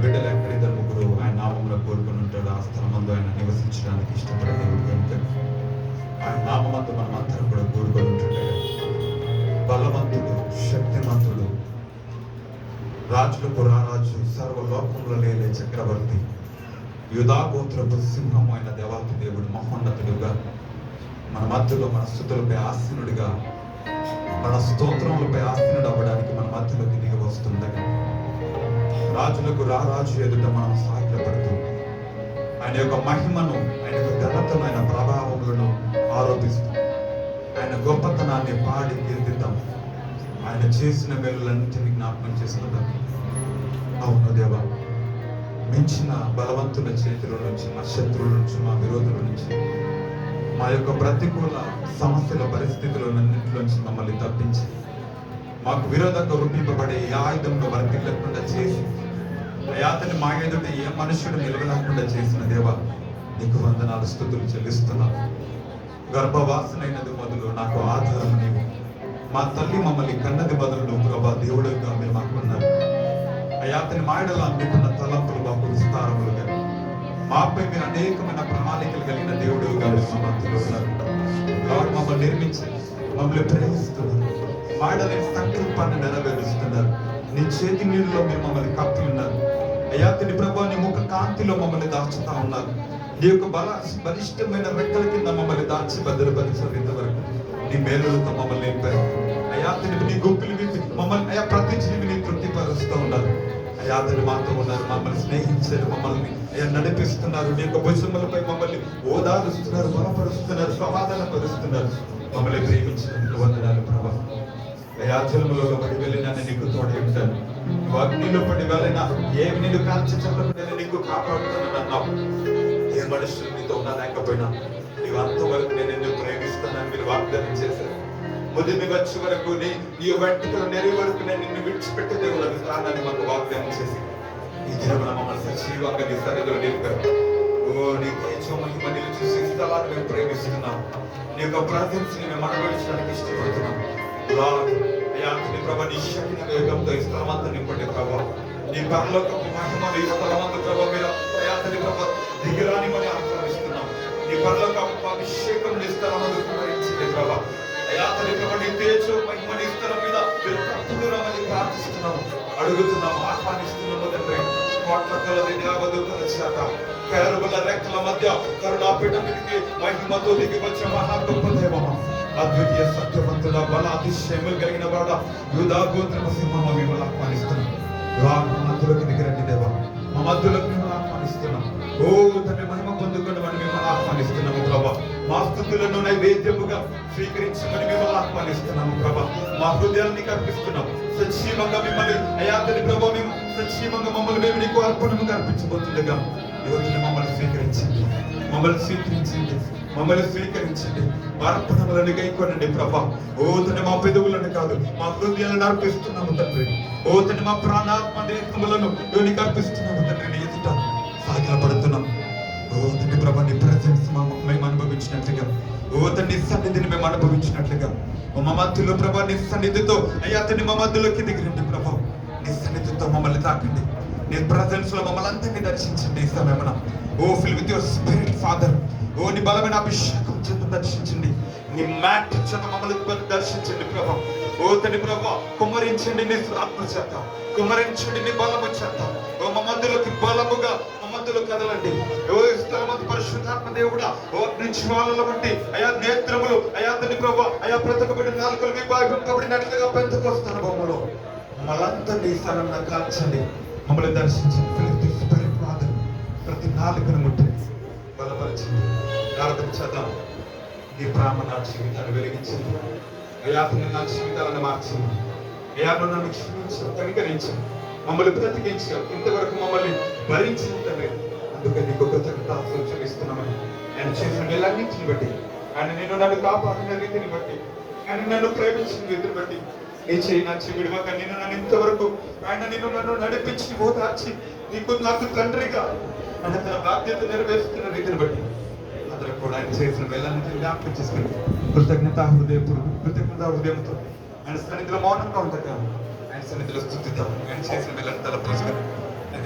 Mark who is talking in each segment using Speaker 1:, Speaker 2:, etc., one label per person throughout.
Speaker 1: బిడ్డలు ఎక్కడిద్దరు ముగ్గురు ఆయన నామంలో కోరుకుని ఉంటాడు, ఆ స్థలమందు ఆయన నివసించడానికి ఇష్టపడే దేవుడు కనుక ఆయన నామందు మనం అందరం కూడా కోరుకొని ఉంటుండగా బలవంతుడు, శక్తిమంతుడు, రాజులకు రారాజు, సర్వలోకంలో లేలే చక్రవర్తి, యూదాగోత్రపు సింహం అయిన దేవాతి దేవుడు మహోన్నతుడుగా మన మధ్యలో మన స్తుతులపై ఆసీనుడిగా, మన స్తోత్రములపై ఆసీనుడు అవ్వడానికి మన మధ్యలోకి దిగి వస్తుండగా రాజులకు రారాజు ఎదుట మనం సాగిలపడుతూ ఆయన యొక్క మహిమను, ఆయన యొక్క ఘనతను, ఆయన ప్రభావములను ఆరోపిస్తూ ఆయన గొప్పతనాన్ని పాడి కీర్తిద్దాం. ఆయన చేసిన మేలులన్నింటినీ జ్ఞాపకం చేసుకుందాం. అవును దేవా, మించిన బలవంతుల చేతుల నుంచి, మా శత్రువుల నుంచి, మా విరోధుల నుంచి, మా యొక్క ప్రతికూల సమస్యల పరిస్థితులన్నింటిలోంచి మమ్మల్ని తప్పించి మాకు విరోధంగా రూపింపబడే ఏ ఆయుధంలో వర్తిల్లకుండా చేసి అతని మా ఎదుట ఏ మనుషుడు నిలవలేకుండా చేసిన దేవా, నీకు వందనాలు, స్తుతులు చెల్లిస్తున్నాను. గర్భవాసనైనది మొదలు నాకు ఆధారం నీవు. మా తల్లి మమ్మల్ని కన్నది మొదలు ప్రభా దేవుడుగా మీరు మాకున్నారు. అతని మాయడలో అందుకున్న తలంపులు మాకు విస్తారములుగా, మాపై మీరు అనేకమైన ప్రణాళికలు కలిగిన దేవుడుగా మా మధ్యలో ఉన్నారు. కాబట్టి మమ్మల్ని నిర్మించి మమ్మల్ని ప్రేమిస్తున్నారు, మాయడని సంకల్పాన్ని నెరవేరుస్తున్నారు. నీ చేతి నీళ్ళలో మీరు మమ్మల్ని కప్పి ఉన్నారు. అతని ప్రభా నీ ముఖ కాంతిలో మమ్మల్ని దాచుతా ఉన్నారు. నీ యొక్క బలిష్టమైన రెక్కల కింద మమ్మల్ని దాచి భద్రపరిచారు. ఇంతవరకు నీ మేలులతో మమ్మల్ని నింపారు. అతని నీ గుప్పిలు మమ్మల్ని ప్రతి జీవిని తృప్తిపరుస్తూ ఉన్నారు. అతని మాతో ఉన్నారు, మమ్మల్ని స్నేహించారు, మమ్మల్ని నడిపిస్తున్నారు. నీ యొక్క భుజములపై మమ్మల్ని ఓదారుస్తున్నారు, బలపరుస్తున్నారు, సమాధాన పరుస్తున్నారు. మమ్మల్ని ప్రేమించినందుకు వందనాలు ప్రభా. జలములో పడి వెళ్ళినా నీకు తోడే ఉంటాను. నువ్వు అగ్నిలో పడి వెళ్ళినా ఏమి నేను కాల్చి చల్లబడి నీకు కాపాడుతానని అన్నావు. ఏ మనుషులు నీతో ఉన్నా లేకపోయినా నీవు అంతవరకు నేను ఎందుకు ప్రేమిస్తానని మీరు వాగ్దానం చేశారు. ముదిమి వచ్చే వరకు నీ వెంటలో నెరవి వరకు నేను నిన్ను విడిచిపెట్టే దేవుడు స్థానాన్ని మాకు వాగ్దానం చేసి ఈ దినమున మమ్మల్ని సజీవంగా నీ సరిలో నిలిపారు. ఓ నీ తేజో మహిమ నీళ్ళు చూసి స్థలాన్ని మేము ప్రేమిస్తున్నాం. నీ యొక్క ప్రార్థన మేము అనుభవించడానికి ఇష్టపడుతున్నాం. నీ ప్రభా నీ శక్తి వేగంతో ఈ స్థలమంతా నింపండి ప్రభా. నీ పరలోకపు మహిమ ఈ స్థలమంతా ప్రభా మీరు అయాతని ప్రభా దిగిరాని మరి ఆహ్వానిస్తున్నాం. నీ పరలోకపు అభిషేకం నీ స్థలమందు కుమరించింది ప్రభా. అయాతని ప్రభా నీ తేజో మహిమ నీ స్థలం మీద మీరు కట్టుకున్నామని ప్రార్థిస్తున్నాము, అడుగుతున్నాము, ఆహ్వానిస్తున్నాము తండ్రి. కోట్ల కొలది దేవదూతల చేత కేరుబుల రెక్కల మధ్య కరుణాపీఠం మీదకి మహిమతో దిగి వచ్చే మహా గొప్ప దేవమా, అద్వితీయ సత్యవంతుడ, బల అతిశయములు కలిగిన వాడ, యూదా గోత్రపు సింహమా మిమ్మల్ని ఆహ్వానిస్తున్నాం. మా మధ్యలోకి దిగిరండి దేవా, మా మధ్యలోకి మిమ్మల్ని ఆహ్వానిస్తున్నాం. ఓ తండ్రి మహిమ పొందుకొని మనం మిమ్మల్ని ఆహ్వానిస్తున్నాము ప్రభా. మా స్థుతులను నైవేద్యముగా స్వీకరించమని మిమ్మల్ని ఆహ్వానిస్తున్నాము ప్రభా. మా హృదయాన్ని కల్పిస్తున్నాం సజీవంగా మిమ్మల్ని అయాతని ప్రభా. మేము సజీవంగా మమ్మల్ని మేము నీకు అర్పణము కల్పించబోతుండగా యువతిని మమ్మల్ని స్వీకరించండి, మమ్మల్ని స్వీకరించండి, మమ్మల్ని స్వీకరించండి. అర్పణములను గైకొనండి ప్రభా. ఓ తండ్రి మా పెదవులను కాదు మా హృదయాలను అర్పిస్తున్నాము తండ్రి. ఓ తండ్రి మా ప్రాణాత్మ దేహములను నీకు అర్పిస్తున్నాము తండ్రి. నీ ఎదుట సాగిలపడుతున్నాం. ఓ తండ్రి ప్రభా నీ ప్రెజెన్స్ మేము అనుభవించినట్లుగా, ఓ తండ్రి సన్నిధిని మేము అనుభవించినట్లుగా మా మధ్యలో ప్రభా నీ సన్నిధితో అయ్యా తండ్రి మా మధ్యలోకి దిగిరండి ప్రభా. నీ సన్నిధితో మమ్మల్ని తాకండి. నీ ప్రెజెన్స్ లో మమ్మల్ని అందరినీ దర్శించండి ఈ సమయమున. O fill with your spirit father. ఓ నీ బలమైన అభిషేకం చేత దర్శించండి. నీ మ్యాట్ చేత మమ్మల్ని దర్శించండి ప్రభా. ఓ తండ్రి ప్రభా కుమ్మరించండి నీ ఆత్మ చేత, కుమ్మరించండి నీ బలము చేత. ఓ మా మధ్యలోకి బలముగా మా మధ్యలో కదలండి. ఓ స్థలమందు పరిశుద్ధాత్మ దేవుడా, ఓ అగ్నిజ్వాలల వంటి అయా నేత్రములు అయా తండ్రి ప్రభా అయా బ్రతకబడిన నాలుకలు విభాగం కబడినట్లుగా పెంతకొస్తాను బొమ్మలో మమ్మల్ంతా నీ స్థలంలో కాల్చండి, మమ్మల్ని దర్శించండి. Fill the spirit father. ప్రతి నాలుకను ముట్టి బలపరచండి. ప్రార్థన చేద్దాం. నీ ప్రేమ నా జీవితాన్ని వెలిగించింది. అయాతని నా జీవితాలను మార్చింది. అయాను నన్ను క్షమించు, కనికరించు, మమ్మల్ని బ్రతికించావు, ఇంతవరకు మమ్మల్ని భరించింది. అందుకని నీకు కృతజ్ఞతాస్తుతులు చెల్లిస్తున్నామని ఆయన చేసిన మేలన్నింటిని బట్టి, ఆయన నేను నన్ను కాపాడిన రీతిని బట్టి, ఆయన నన్ను ప్రేమించిన రీతిని బట్టి, నీ చేయి నా విడివక నేను నన్ను ఇంతవరకు ఆయన నిన్ను నన్ను నడిపించి ఓదార్చి నీకు నాకు తండ్రిగా ఆయన తన బాధ్యత నెరవేరుస్తున్న రీతిని బట్టి అందరూ కూడా ఆయన చేసిన వేళన్ని జ్ఞాపకం చేసుకుని కృతజ్ఞతా హృదయంతో ఆయన సన్నిధిలో మౌనంగా ఉంటాం. ఆయన సన్నిధిలో స్తుతిద్దాం. ఆయన చేసిన వేళన్ని తల పోసుకొని ఆయన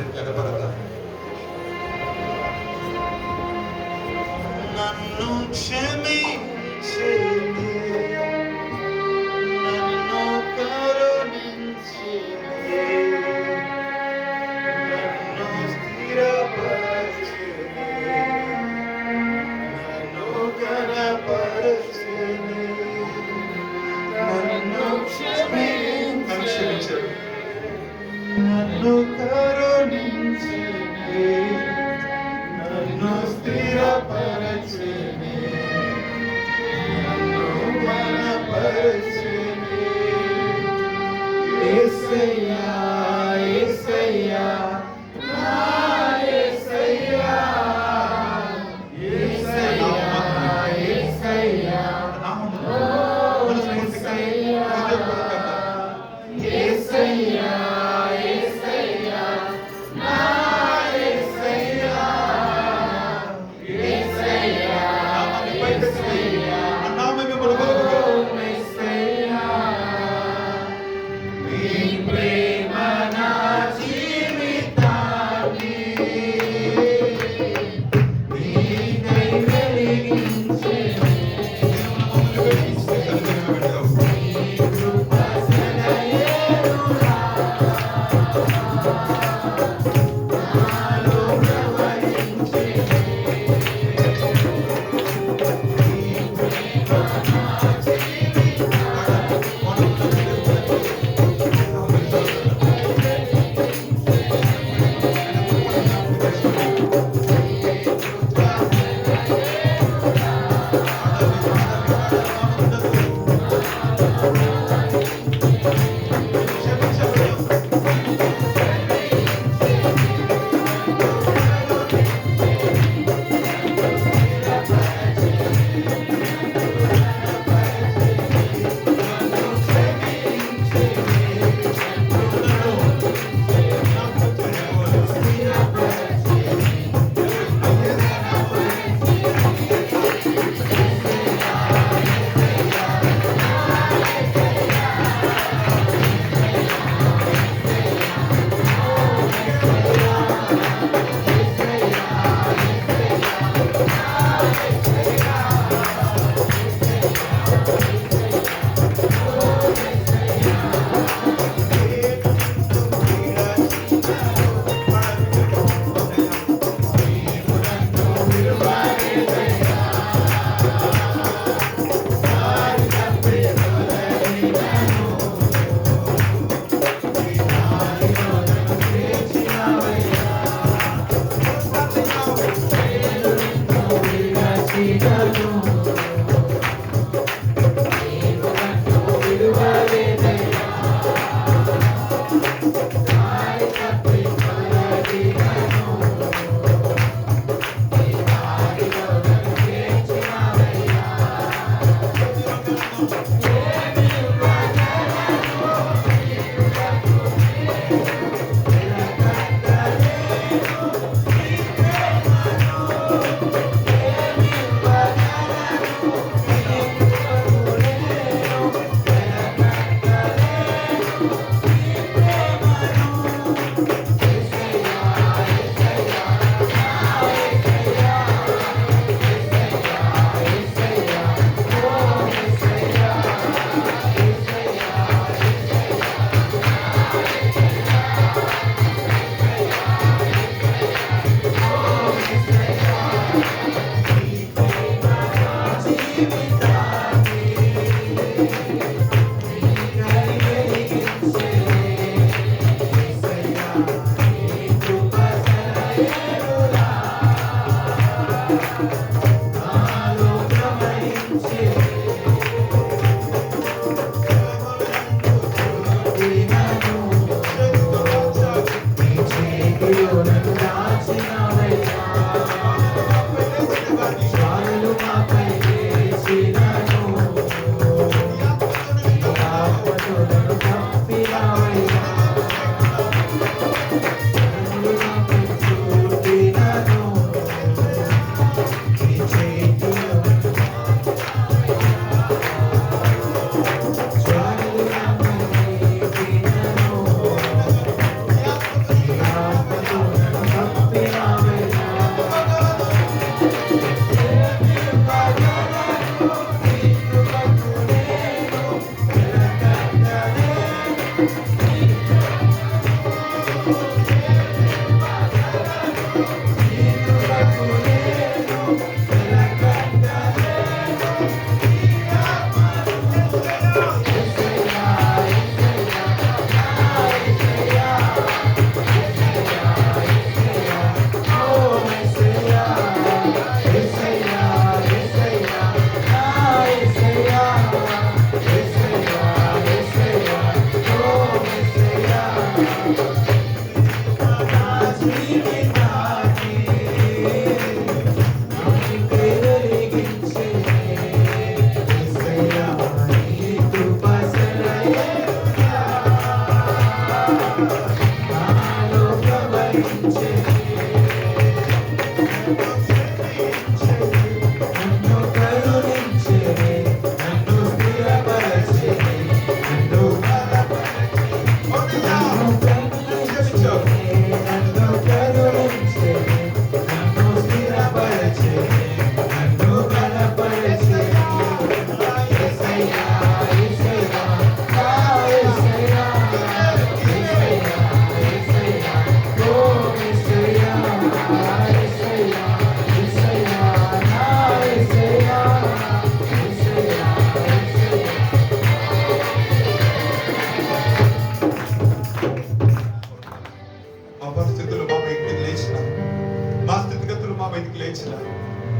Speaker 1: నన్ను కరుణించే, నన్ను స్థిరపరచే, నన్ను బలపరచే. యేసయ్యా యేసయ్యా నా యేసయ్యా, యేసయ్యా యేసయ్యా ఓ యేసయ్యా, యేసయ్యా యేసయ్యా నా యేసయ్యా.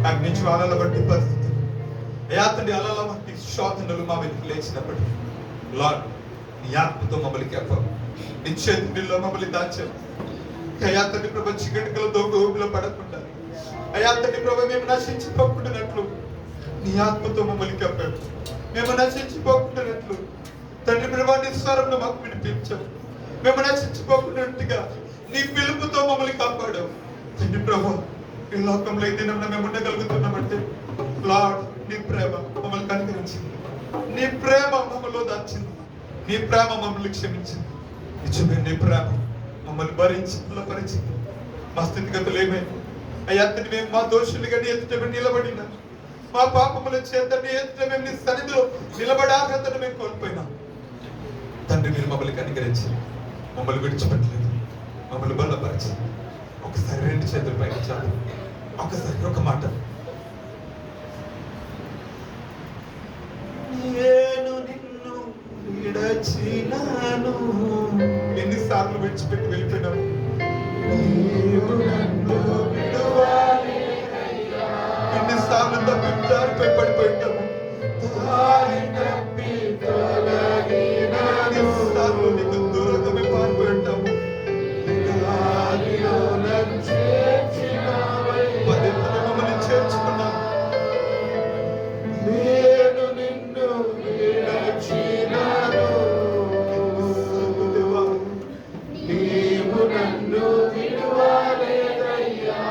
Speaker 1: అగ్ని జ్వాలల వంటి పరిస్థితులు, అయా తండ్రి అలల వంటి శోధనలు మా వెతికి లేచినప్పుడు లార్డ్ నీ ఆత్మతో మమ్మల్ని కేపావు, నీ చేతుల్లో మమ్మల్ని దాచావు. అయా తండ్రి ప్రభు చీకటికలతో గోగులో పడకుండా, అయా తండ్రి ప్రభు మేము నశించిపోకుండానట్లు నీ ఆత్మతో మమ్మల్ని కేపావు. మేము నశించిపోకుండానట్లు తండ్రి ప్రభు నీ స్వరంలో మాకు వినిపించావు. మేము నశించిపోకున్నట్టుగా నీ పిలుపుతో మమ్మల్ని కాపాడావు. తండ్రి ప్రభు ఈ లోకంలో అయితే మేము ఉండగలుగుతున్నామంటే లార్డ్ నీ ప్రేమ మమ్మల్ని కనికరించింది, నీ ప్రేమ మమ్మల్ని దాచింది, నీ ప్రేమ మమ్మల్ని క్షమించింది. నిజమే నీ ప్రేమ మమ్మల్ని భరించి బలపరిచింది. మా స్థితిగతులు ఏమైనా అయ్యా తండ్రి మేము మా దోషులుగా నీ ఎదుట మేము నిలబడినా, మా పాపముల చేత నీ ఎదుట మేము నీ సన్నిధిలో నిలబడే అర్హతను మేము కోల్పోయినాం. తండ్రి మీరు మమ్మల్ని కనికరించి మమ్మల్ని విడిచిపెట్టలేదు, మమ్మల్ని బలపరిచి ఒకసారి రెండు చేతుల పైన చాలు, ఒకసారి ఒక మాట, నేను నిన్ను విడచినాను. ఎన్నిసార్లు విడిచిపెట్టి వెళ్ళిపోయినావు. ఎన్నిసార్లు తప్పిదారిపై పడిపోయింటాము. ఎన్నిసార్లు నీకు దూరంగా మేము పారిపోయి ఉంటాము. మమ్మల్ని చేర్చుకున్నావు. నేను నిన్ను విడచినాను, నీవు నన్ను విడువలేదయ్యా.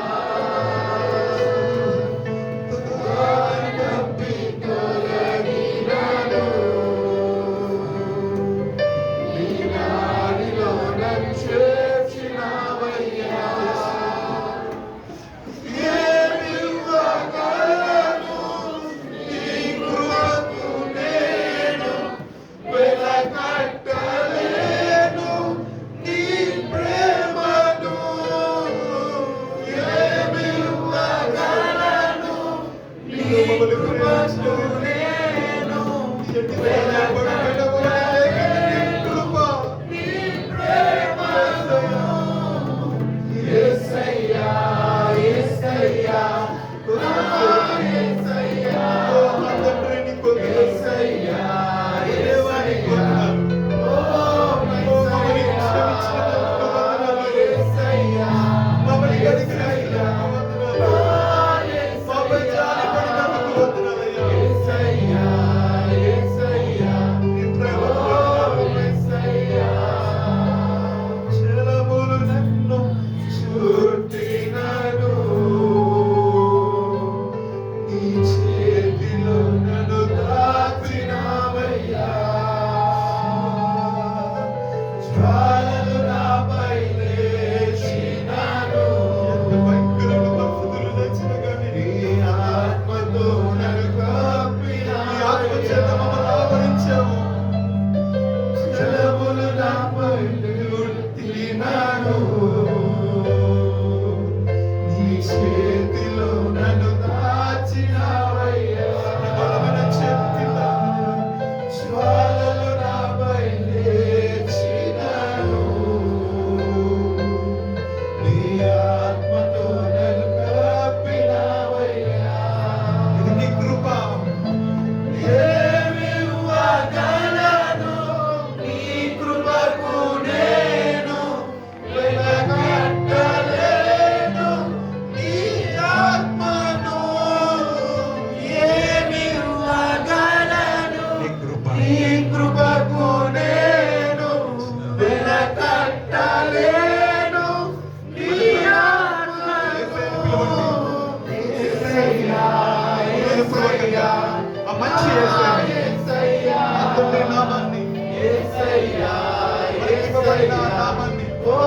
Speaker 2: ఓ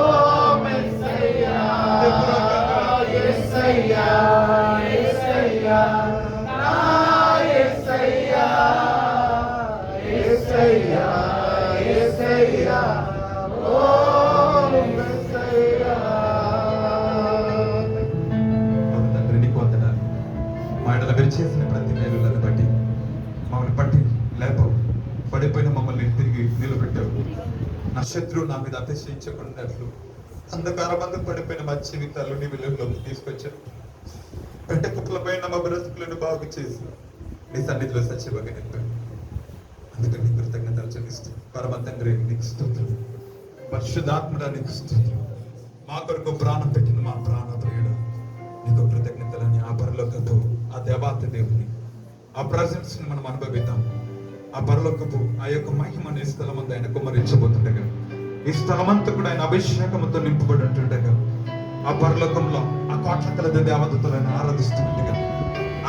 Speaker 2: మెస్సయ్యా యేసయ్యా యేసయ్యా నా యేసయ్యా యేసయ్యా యేసయ్యా ఓ మెస్సయ్యా.
Speaker 1: తండ్రి నీకు వందనాలు. మా ఎడల మీరు చేసిన ప్రతి మేలులను బట్టి మమ్మల్ని పట్టి లేపవు, పడిపోయిన మమ్మల్ని తిరిగి నిలబెట్టావు. నా శత్రువు నా మీద అతిశయించకున్నట్లు అంధకార బంధం పడిపోయిన మా జీవితాల్లో నీ వెలుగులోకి తీసుకొచ్చావు. పెంట కుప్పలపైన మా బ్రతుకులను బాగు చేసి నీ సన్నిధిలో సచివంగా నింపావు. అందుకని నీ కృతజ్ఞతలు చెల్లిస్తూ పరమ తండ్రి నీకు స్తోత్రం, పరిశుద్ధాత్మడా నీకు స్తోత్రం. మా కొరకు ప్రాణం పెట్టిన మా ప్రాణ ప్రియుడు నీకు కృతజ్ఞతలని ఆ పరలోకపు ఆ దేవాతి దేవుని ఆ ప్రజెన్స్ ని మనం అనుభవిద్దాం. ఆ పరలోకపు ఆ యొక్క మహిమను ఈ స్థలమంతా ఆయన కుమ్మరించబోతుండగా, ఈ స్థలమంతా కూడా ఆయన అభిషేకంతో నింపబడి ఉంటుండగా, ఆ పరలోకంలో ఆ కోట్ల కొలది దేవదూతలను ఆరాధిస్తుండగా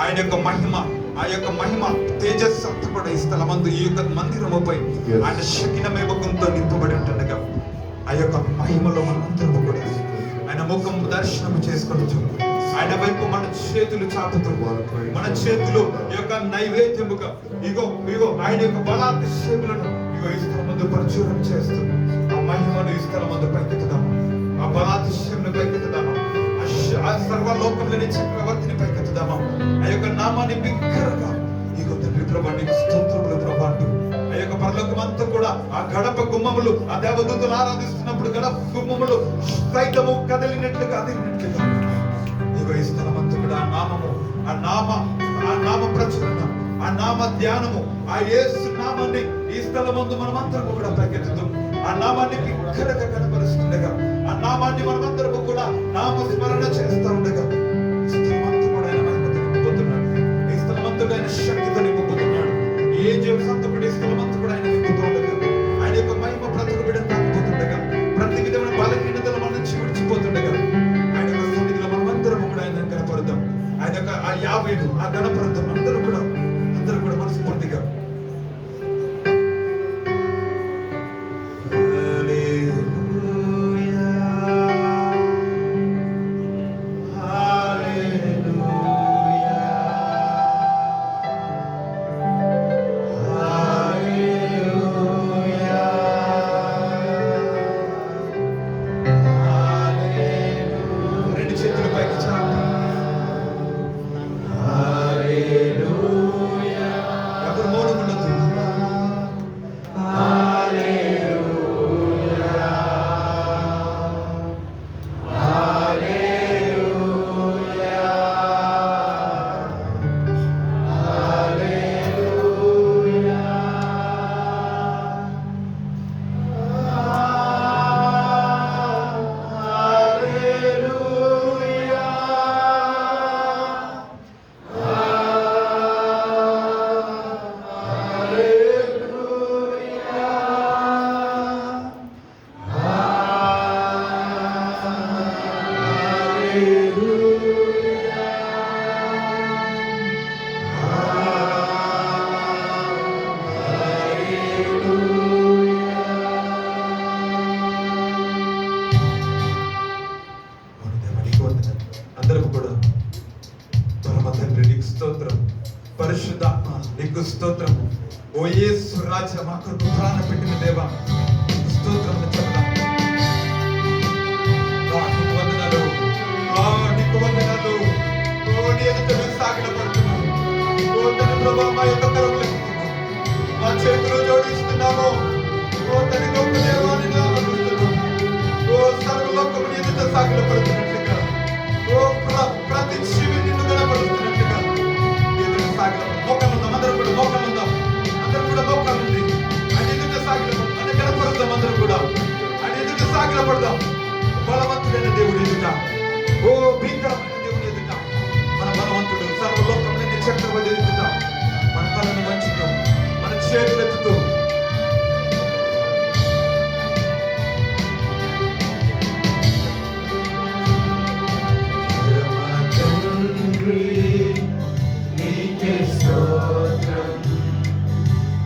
Speaker 1: ఆయన యొక్క మహిమ ఆ యొక్క మహిమ తేజస్సు అంతా కూడా ఈ స్థలమందు ఈ యొక్క మందిరముపై ఆయన శకినమే ముఖంతో నింపబడి ఉంటుండగా, ఆ యొక్క మహిమలో మనందరము కూడా ఆయన ముఖం దర్శనం చేసుకుంటూ ఆయన వైపు మన చేతులు చాపుతూ మన చేతులు ఈ యొక్క నైవేద్యముగా ఇగో ఇగో ఆయన యొక్క బలాతిశయములను ఇగో ఈ స్థలమందు ప్రచురం చేస్తూ ఆ మహిమను ఈ స్థలమందు పైకెత్తుదాము, ఆ బలాతిశయమును పైకెత్తుదాము, ఆ సర్వలోకంలోని చక్రవర్తిని పైకెత్తుదామా, ఆ యొక్క నామాన్ని బిగ్గరగా ఇగో తండ్రి ప్రభా నీకు స్తోత్రములు ప్రభా అంటూ ఆ యొక్క పరలోకం అంతా కూడా ఆ గడప గుమ్మములు ఆ దేవదూతలు ఆరాధిస్తున్నప్పుడు గడప గుమ్మములు సైతము కదిలినట్లుగా అదిలినట్లుగా ఇగో ఈ స్థలమంతా కూడా ఆ నామము ఆ నామ ప్రచురణ ఆ నామ ధ్యానము ఆ యేసు నామాన్ని ఈ స్థలమందు మనమందరము కూడా పైకెత్తుతాం. ఆ నామాన్ని బిగ్గరగా కనపరుస్తుండగా ఆ నామాన్ని మనమందరము కూడా నామస్మరణ చేస్తూ ఉండగా ఈ స్థలమంతా కూడా ఆయన మహిమతో నింపుతున్నాడు, ఈ స్థలమంతా ఆయన శక్తితో నింపుతున్నాడు. ఏ జీవసంతా కూడా ఈ స్థలమంతా కూడా ఆయన నింపుతూ ఉండగా ఆయన యొక్క మహిమ బ్రతుకు బిడ్డను తాకుపోతుండగా ప్రతి విధమైన బలహీనతలు మన నుంచి విడిచిపోతుండగా ఆయన యొక్క సన్నిధిలో మనమందరము కూడా ఆయన కనపడతాం. ఆయన యొక్క ఆ 50 ఆ గణపడతాం. అందరూ కూడా మనస్ఫూర్తిగా అందరూ కూడా పరమ తండ్రి నీకు స్తోత్రం, పరిశుద్ధాత్మ నీకు స్తోత్రం. ఓ యేసు రాజా మా కొరకు ప్రాణం పెట్టిన దేవా నీకు స్తోత్రం చెప్తాం. నీకు వందనాలు, నీకు వందనాలు. ఓ నీ ఎదుట మేము సాగిలపడుతున్నాము. ఓ తండ్రి ప్రభా మా యొక్క కరములు మా చేతులు జోడిస్తున్నాము. ఓ తండ్రి గొప్ప దేవాన్ని ఆరాధిస్తున్నాము. ఓ సర్వలోకము నీ ఎదుట సాగిలపడుతున్నట్లుగా ప్రతి జీవి నిన్ను కనపడుతున్నట్లుగా ఎదురు సాగిల మోకాలుందాం. అందరూ కూడా మోకాలుందాం. అందరూ కూడా మోకాలుండి ఆయన ఎదుట సాగిల అంటే కనపడుతాం. అందరూ కూడా ఆయన ఎదుట సాగిల పడదాం. బలవంతుడైన దేవుడు ఎదుట, ఓ భీకరమైన దేవుడు ఎదుట, మన బలవంతుడు సర్వలోకంలో చక్రవర్తి ఎదుట మన తలను వంచుతూ మన చేతులు ఎత్తుతూ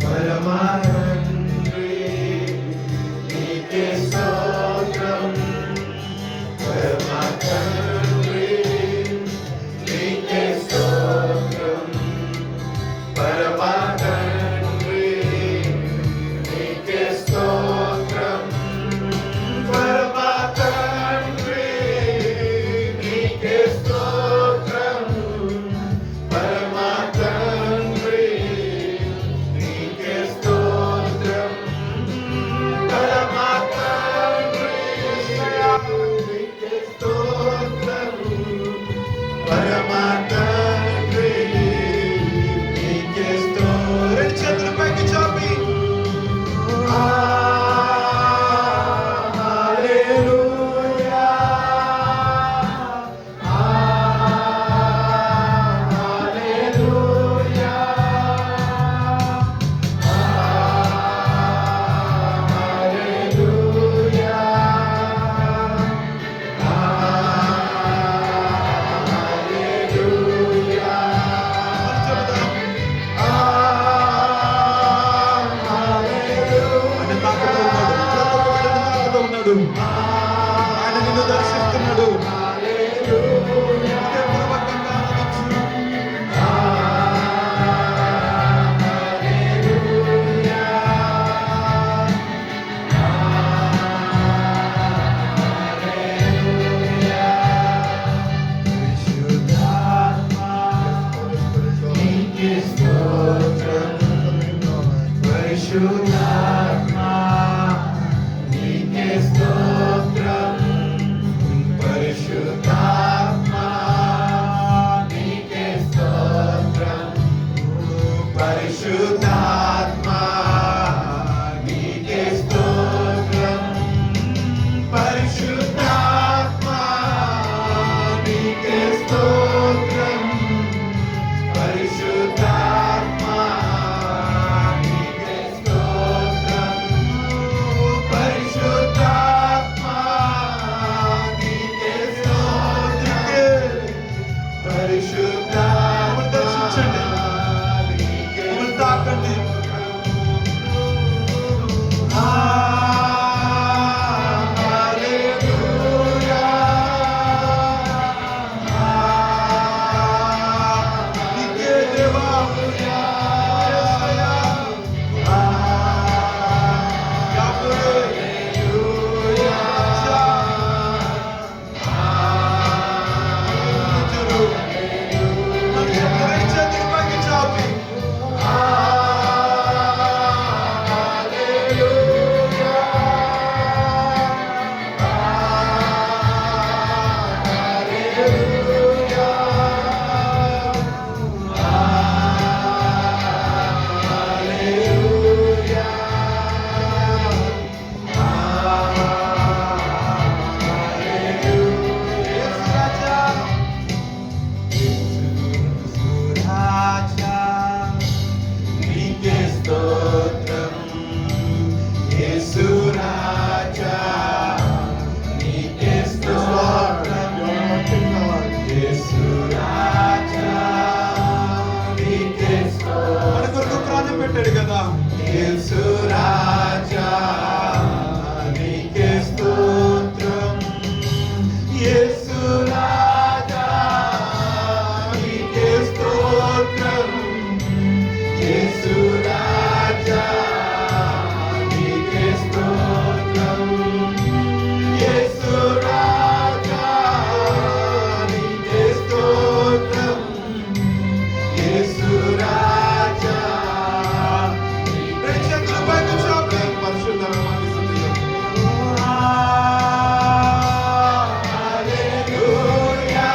Speaker 2: పరమానందీ నీకే స్తోత్రం.
Speaker 1: నిన్ను దర్శిస్తున్నాడు.
Speaker 2: హల్లెలూయా
Speaker 1: హృదయపూర్వకంగా ఆరాధించు.
Speaker 2: పరిశుద్ధాత్మా నీకే స్తోత్రం, పరిశుద్ధాత్మా నీకే స్తోత్రం, పరిశుద్ధాత్మా నీకే స్తోత్రం, పరిశుద్ధాత్మా నీకే స్తోత్రం, పరిశుద్ధాత్మా నీకే స్తోత్రం, పరిశుద్ధాత్మా నీకే స్తోత్రం, పరిశుద్ధాత్మా
Speaker 1: దర్శించండి.
Speaker 2: నీకే
Speaker 1: మమ్మల్ని తాకండి.
Speaker 2: హల్లెలూయా
Speaker 1: నీకే దేవా. యేసయ్యా. యాకోబే. రాజా. నిజరు. నక్షత్రం చేతులు పైకి చాపి. యేసు రాజా.
Speaker 2: రాజా నీకే స్తోత్రం, యేసు రాజా నీకే స్తోత్రం, యేసు రాజా నీకే స్తోత్రం,
Speaker 1: మన కొరకు ప్రాణం పెట్టాడు కదా.
Speaker 2: యేసు రాజా నీకే స్తోత్రం, యేసు రాజా నీకే స్తోత్రం, యేసు రాజా నీకే స్తోత్రం, యేసు రాజా నీకే స్తోత్రం, యేసు రాజా
Speaker 1: రెండు చేతులు పైకి చాపి.
Speaker 2: పరిశుద్ధమైన హల్లెలూయా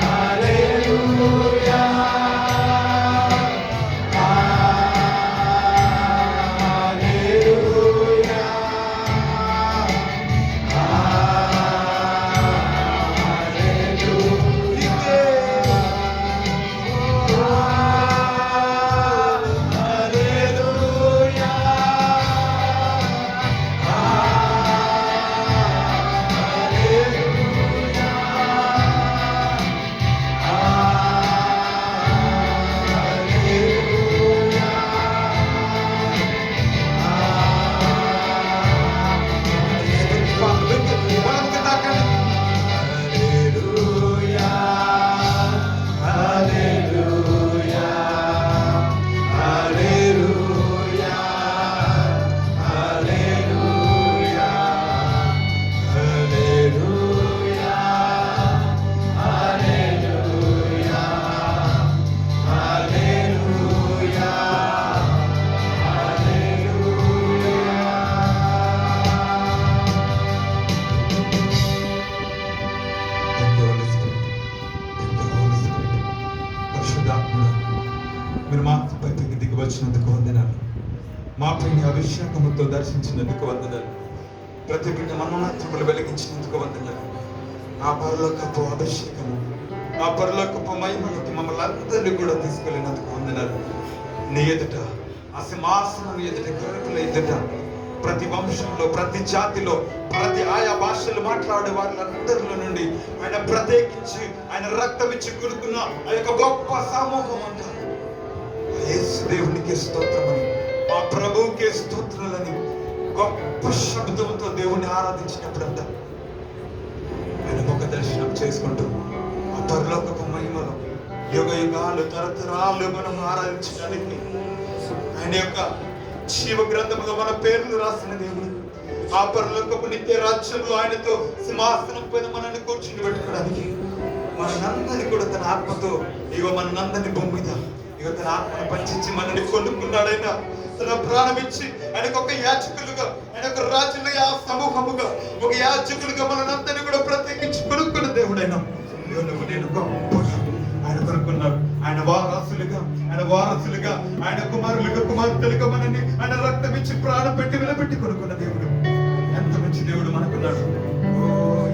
Speaker 2: హల్లెలూయా హల్లెలూయా
Speaker 1: మనకు తాకండి. Thank you, Holy Spirit. Thank you, Holy Spirit. పరిశుద్ధాత్ముడు, మీరు మా పైకి దిగి వచ్చినందుకు వందనాలు. మా పైన అభిషేకముతో దర్శించినందుకు వందనాలు. ప్రతి బిడ్డ మనోనాత్మలు వెలిగించినందుకు వందనాలు. ఆ పరలోకపు అభిషేకము, ఆ పరలోకపు మహిమలోకి మమ్మల్ని అందరినీ కూడా తీసుకెళ్ళినందుకు వందనాలు. నీ ఎదుట, ఆ సింహాసనం ఎదుట, గొర్రెల ఎదుట, ప్రతి వంశంలో, ప్రతి జాతిలో, ప్రతి ఆయా భాషలు మాట్లాడే వారందరిలో నుండి ఆయన ప్రత్యేకించి ఆయన రక్తం ఇచ్చి కొనుక్కున్న ఆ యొక్క గొప్ప సమూహం అంతా యేసు దేవునికి స్తోత్రమని, మా ప్రభువుకే స్తోత్రాలని గొప్ప శబ్దంతో దేవుణ్ణి ఆరాధించినప్పుడంతా ఆయన ముఖ దర్శనం చేసుకుంటూ ఆ పరలోకపు మహిమలో యుగ యుగాలు తరతరాలు మనం ఆరాధించడానికి ఆయన యొక్క జీవ గ్రంథంలో మన పేర్లు రాసిన దేవుడు, ఆ పరలోకపు నిత్య రాజ్యంలో ఆయనతో సింహాసనం పైన మనల్ని కూర్చుని పెట్టుకోవడానికి మనందరినీ కూడా తన ఆత్మతో మనందరినీ భూమి మీద తన ఆత్మను పంచించి మనల్ని కొనుక్కున్నాడైనా తన ప్రాణం ఇచ్చి ఆయనకు ఒక యాజకులుగా, ఆయన ఒక రాజులుగా, సమూహముగా, ఒక యాజకులుగా మనందరినీ కూడా ప్రత్యేకించి కొనుక్కున్న దేవుడైనా నువ్వు నేను గొప్పగా ఆయన కొనుక్కున్నాడు. ఆయన వారసులుగా ఆయన కుమార్తెలుగా మనల్ని ఆయన రక్తం ఇచ్చి ప్రాణం పెట్టి నిలబెట్టి కొనుక్కున్న దేవుడు. ఎంత మంచి దేవుడు మనకున్నాడు. ఓ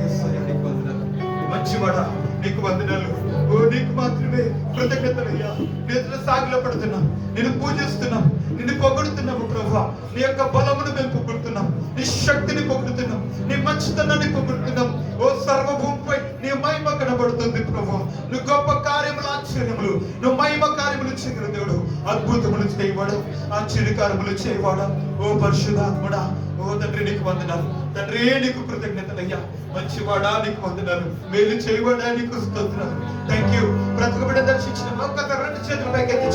Speaker 1: యేసయ్యా నీకు వందనాలు, మంచివాడా నీకు వందనాలు. ఓ నీకు మాత్రమే కృతజ్ఞతలయ్యా. నేను సాగిలో పడుతున్నా, నేను పూజిస్తున్నాం, నిన్ను పొగుడుతున్నాము ప్రభువా. నీ యొక్క బలమును మేము పొగుడుతున్నాం, నీ శక్తిని పొగుడుతున్నాం, నీ మంచితనాన్ని పొగుడుతున్నాం. ఓ సర్వభూమిపై నీ మహిమ కనబడుతుంది ప్రభువా. నువ్వు గొప్ప కార్యములు, ఆశ్చర్యములు, నువ్వు మహిమ కార్యములు చేయగల దేవుడు, అద్భుతములు చేయవాడా, ఆశ్చర్యకార్యములు చేయవాడా. ఓ పరిశుద్ధాత్ముడా, ఓ తండ్రి నీకు వందనాలు. తండ్రి నీకు కృతజ్ఞతలయ్యా. మంచివాడా నీకు వందనాలు, మేలు చేయవాడా నీకు స్తోత్రాలు. Thank you. బ్రతుకుబిడ్డ దర్శించిన ఒక్కసారి రెండు చేతులు పైకెత్తి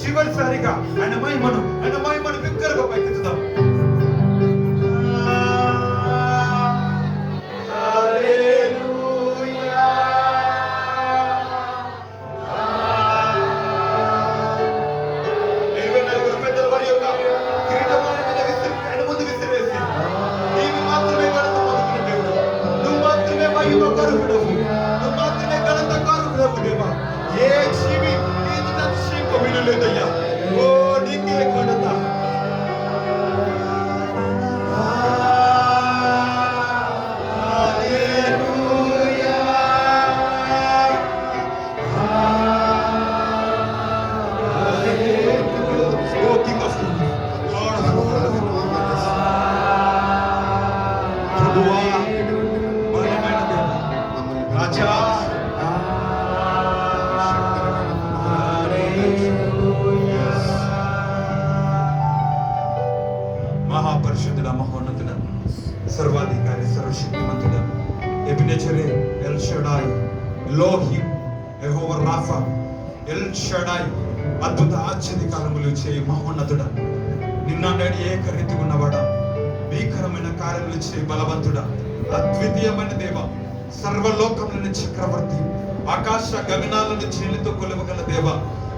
Speaker 1: చివరిసారిగా ఆయన మహిమను బిగ్గరగా పైకెత్తుదాం. మహాపరిశుద్ధుడ, మహోన్నతుడ, సర్వాధికారి, సర్వశక్తిమంతుడ, ఎబెనెజరే, ఎల్ షడాయ్, ఎలోహిం, యెహోవా రాఫా, ఎల్ షడాయ్, అద్భుత ఆశ్చర్యకార్యములు చేయి మహోన్నతుడ, నిన్న నేడు ఏకరీతిగా ఉన్నవాడా, భీకరమైన కార్యములు చేయి బలవంతుడ, అద్వితీయమైన దేవ, సర్వలోకములను చక్రవర్తి, ఆకాశ గగనాలను చేలితో కొలవగల దేవ,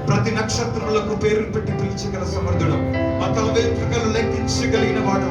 Speaker 1: ప్రతి నక్షత్రములకు పేర్లు పెట్టి పిలిచగల సమర్థుడు, మా తల వెంట్రుకలు లెక్కించగలిగిన వాడా,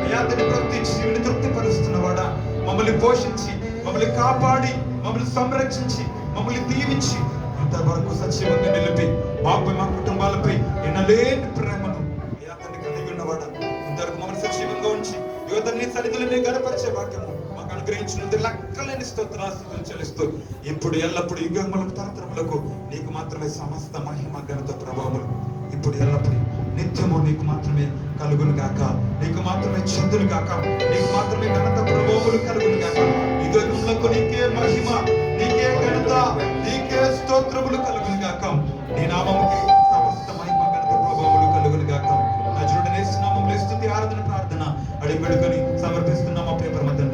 Speaker 1: అయాతని ప్రతి జీవిని తృప్తిపరుస్తున్నవాడా, మమ్మల్ని పోషించి, మమ్మల్ని కాపాడి, మమ్మల్ని సంరక్షించి, మమ్మల్ని దీవించి ఇంతవరకు సజీవంగా నిలిపి మాపై, మా కుటుంబాలపై ఎన్నలేని ప్రేమను అయాతని కలిగి ఉన్నవాడా, ఇంతవరకు మమ్మల్ని సజీవంగా ఉంచి యువతని సన్నిధిని గడపరిచే వాక్యము మాకు అనుగ్రహించినందుకు లెక్కలేని స్తోత్రాలు చెల్లిస్తూ ఇప్పుడు ఎల్లప్పుడు యుగములకు తరతరములకు నీకు మాత్రమే సమస్త మహిమ ఘనత ప్రభావములు ఇప్పుడు ఎల్లప్పుడు నిత్యము నీకు మాత్రమే కలుగును గాక, నీకు మాత్రమే చెందును గాక, నీకు మాత్రమే ఘనత ప్రభావములు కలుగును గాక. యుగములకు నీకే మహిమ, నీకే ఘనత, నీకే స్తోత్రములు కలుగును గాక. నీ నామముకి సమస్త మహిమ ఘనత ప్రభావములు కలుగును గాక. నజరుడనే నామములో స్తుతి ఆరాధన ప్రార్థన అడిగి పెడుకొని సమర్పిస్తున్నాము ప్రియ పరమ తండ్రి.